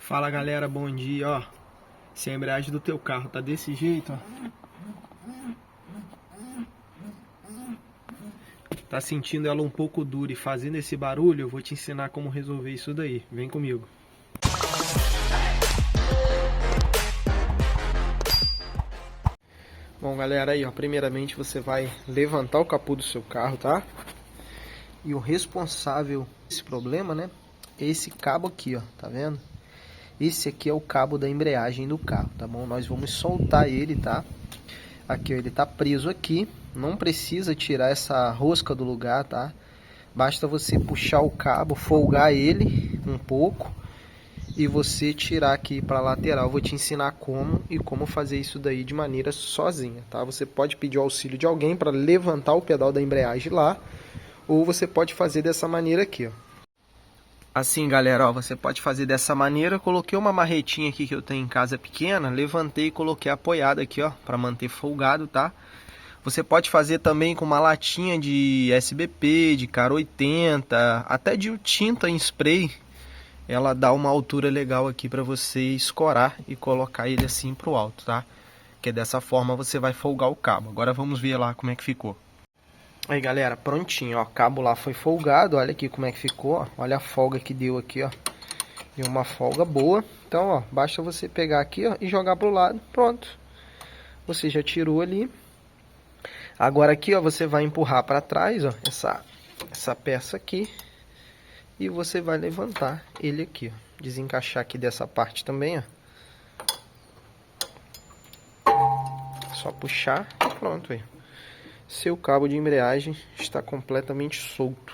Fala galera, bom dia, ó. Se a embreagem do teu carro tá desse jeito, ó. Tá sentindo ela um pouco dura e fazendo esse barulho, eu vou te ensinar como resolver isso daí. Vem comigo. Bom galera, aí ó, primeiramente você vai levantar o capô do seu carro, tá? E o responsável desse problema, né, é esse cabo aqui, ó, tá vendo? Esse aqui é o cabo da embreagem do carro, tá bom? Nós vamos soltar ele, tá? Aqui, ó, ele tá preso aqui. Não precisa tirar essa rosca do lugar, tá? Basta você puxar o cabo, folgar ele um pouco e você tirar aqui para a lateral. Eu vou te ensinar como e como fazer isso daí de maneira sozinha, tá? Você pode pedir o auxílio de alguém para levantar o pedal da embreagem lá, ou você pode fazer dessa maneira aqui, ó. Assim, galera, ó, você pode fazer dessa maneira. Eu coloquei uma marretinha aqui que eu tenho em casa pequena, levantei e coloquei apoiada aqui, ó, para manter folgado, tá? Você pode fazer também com uma latinha de SBP, de Cara 80, até de tinta em spray. Ela dá uma altura legal aqui para você escorar e colocar ele assim pro alto, tá? Que dessa forma você vai folgar o cabo. Agora vamos ver lá como é que ficou. Aí galera, prontinho, ó, o cabo lá foi folgado, olha aqui como é que ficou, ó. Olha a folga que deu aqui, ó. Deu uma folga boa. Então, ó, basta você pegar aqui, ó, e jogar pro lado, pronto. Você já tirou ali. Agora aqui, ó, você vai empurrar para trás, ó, essa peça aqui. E você vai levantar ele aqui, ó. Desencaixar aqui dessa parte também, ó. Só puxar e pronto, aí. Seu cabo de embreagem está completamente solto.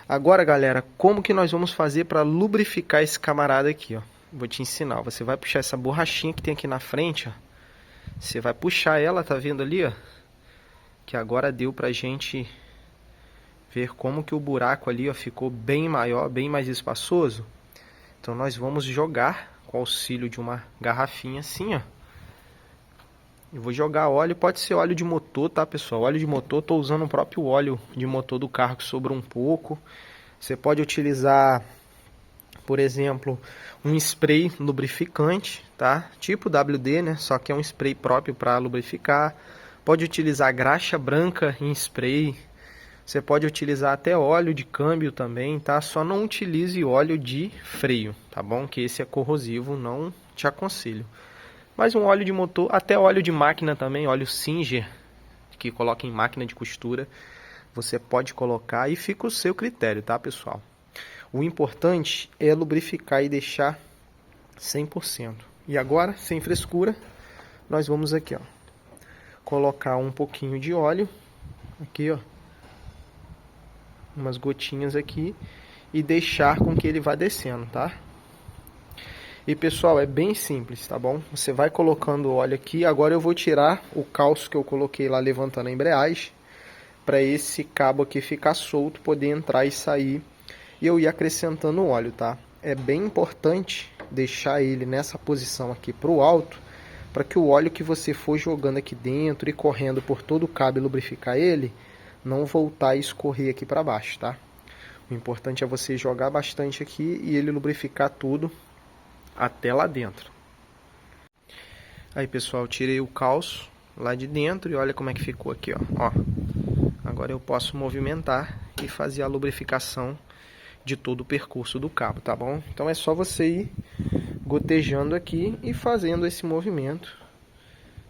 Agora, galera, como que nós vamos fazer para lubrificar esse camarada aqui, ó? Vou te ensinar. Você vai puxar essa borrachinha que tem aqui na frente, ó. Você vai puxar ela, tá vendo ali, ó? Que agora deu pra gente ver como que o buraco ali, ó, ficou bem maior, bem mais espaçoso. Então nós vamos jogar com o auxílio de uma garrafinha assim, ó. Eu vou jogar óleo, pode ser óleo de motor, tá, pessoal? Óleo de motor, tô usando o próprio óleo de motor do carro que sobrou um pouco. Você pode utilizar, por exemplo, um spray lubrificante, tá? Tipo WD, né? Só que é um spray próprio para lubrificar. Pode utilizar graxa branca em spray. Você pode utilizar até óleo de câmbio também, tá? Só não utilize óleo de freio, tá bom? Que esse é corrosivo, não te aconselho. Mas um óleo de motor, até óleo de máquina também, óleo Singer, que coloca em máquina de costura, você pode colocar e fica o seu critério, tá, pessoal? O importante é lubrificar e deixar 100%. E agora, sem frescura, nós vamos aqui, ó, colocar um pouquinho de óleo, aqui, ó, umas gotinhas aqui, e deixar com que ele vá descendo, tá? E pessoal, é bem simples, tá bom? Você vai colocando o óleo aqui. Agora eu vou tirar o calço que eu coloquei lá levantando a embreagem, para esse cabo aqui ficar solto, poder entrar e sair, e eu ir acrescentando o óleo, tá? É bem importante deixar ele nessa posição aqui pro alto, para que o óleo que você for jogando aqui dentro e correndo por todo o cabo e lubrificar ele, não voltar e escorrer aqui para baixo, tá? O importante é você jogar bastante aqui e ele lubrificar tudo até lá dentro. Aí pessoal, tirei o calço lá de dentro e olha como é que ficou aqui, ó. Agora eu posso movimentar e fazer a lubrificação de todo o percurso do cabo, tá bom? Então é só você ir gotejando aqui e fazendo esse movimento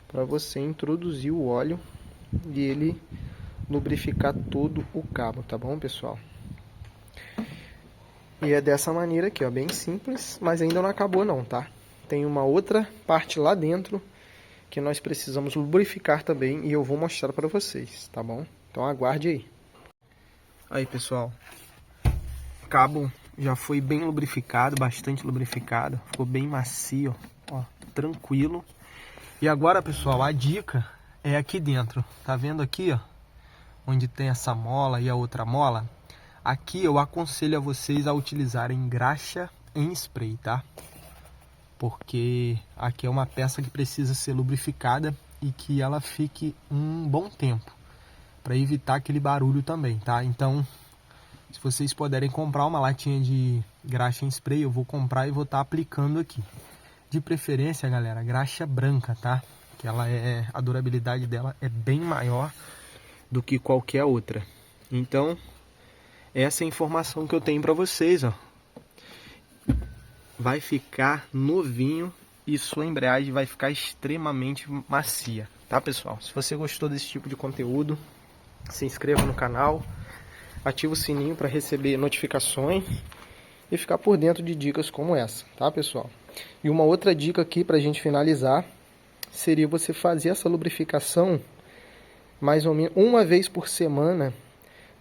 para você introduzir o óleo e ele lubrificar todo o cabo, tá bom, pessoal? E é dessa maneira aqui, ó, bem simples, mas ainda não acabou não, tá? Tem uma outra parte lá dentro que nós precisamos lubrificar também e eu vou mostrar para vocês, tá bom? Então aguarde aí. Aí, pessoal, o cabo já foi bem lubrificado, bastante lubrificado, ficou bem macio, ó, tranquilo. E agora, pessoal, a dica é aqui dentro, tá vendo aqui, ó, onde tem essa mola e a outra mola? Aqui eu aconselho a vocês a utilizarem graxa em spray, tá? Porque aqui é uma peça que precisa ser lubrificada e que ela fique um bom tempo, para evitar aquele barulho também, tá? Então, se vocês puderem comprar uma latinha de graxa em spray, eu vou comprar e vou estar aplicando aqui. De preferência, galera, graxa branca, tá? Que a durabilidade dela é bem maior do que qualquer outra. Então, essa é a informação que eu tenho para vocês, ó. Vai ficar novinho e sua embreagem vai ficar extremamente macia, tá, pessoal? Se você gostou desse tipo de conteúdo, se inscreva no canal, ativa o sininho para receber notificações e ficar por dentro de dicas como essa, tá, pessoal? E uma outra dica aqui para a gente finalizar seria você fazer essa lubrificação mais ou menos uma vez por semana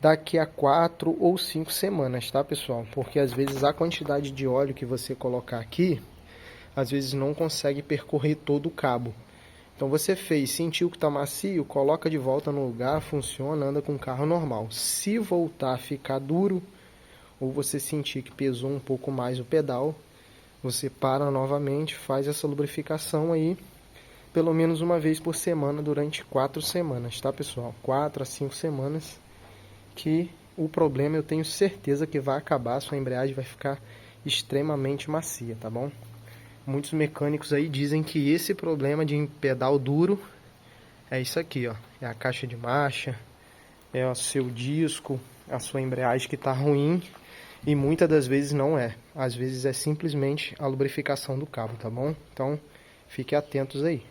daqui a 4 ou 5 semanas, tá, pessoal? Porque às vezes a quantidade de óleo que você colocar aqui, às vezes não consegue percorrer todo o cabo. Então você fez, sentiu que está macio, coloca de volta no lugar, funciona, anda com o carro normal. Se voltar a ficar duro, ou você sentir que pesou um pouco mais o pedal, você para novamente, faz essa lubrificação aí, pelo menos uma vez por semana durante 4 semanas, tá, pessoal? 4 a 5 semanas, que o problema eu tenho certeza que vai acabar, sua embreagem vai ficar extremamente macia, tá bom? Muitos mecânicos aí dizem que esse problema de pedal duro é isso aqui, ó. É a caixa de marcha, é o seu disco, a sua embreagem que tá ruim. E muitas das vezes não é. Às vezes é simplesmente a lubrificação do cabo, tá bom? Então, fiquem atentos aí.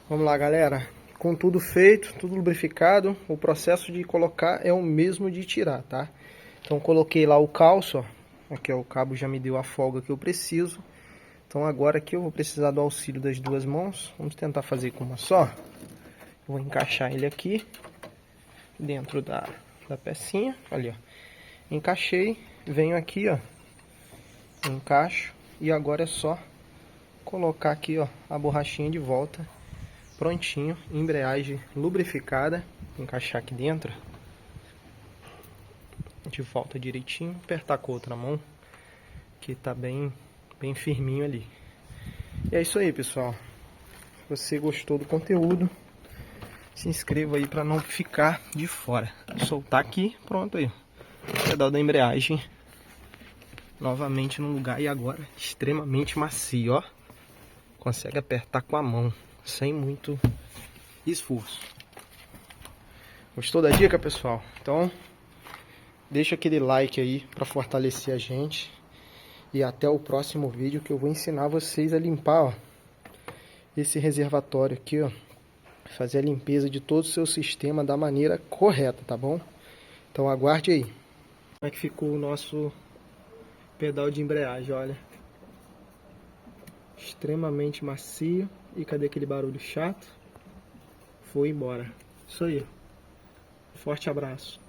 Vamos lá, galera. Com tudo feito, tudo lubrificado, o processo de colocar é o mesmo de tirar, tá? Então, coloquei lá o calço, ó. Aqui, ó, o cabo já me deu a folga que eu preciso. Então, agora aqui eu vou precisar do auxílio das duas mãos. Vamos tentar fazer com uma só. Vou encaixar ele aqui, dentro da pecinha. Ali, ó. Encaixei, venho aqui, ó, encaixo e agora é só colocar aqui, ó, a borrachinha de volta, prontinho, embreagem lubrificada, encaixar aqui dentro, de volta direitinho, apertar com a outra mão, que tá bem firminho ali. E é isso aí, pessoal. Se você gostou do conteúdo, se inscreva aí para não ficar de fora. Soltar aqui, pronto aí. Pedal da embreagem novamente no lugar e agora extremamente macio, ó. Consegue apertar com a mão sem muito esforço. Gostou da dica, pessoal? Então deixa aquele like aí para fortalecer a gente e até o próximo vídeo que eu vou ensinar vocês a limpar, ó, esse reservatório aqui, ó, fazer a limpeza de todo o seu sistema da maneira correta, tá bom? Então aguarde aí. Como é que ficou o nosso pedal de embreagem, olha. Extremamente macio. E cadê aquele barulho chato? Foi embora. Isso aí. Forte abraço.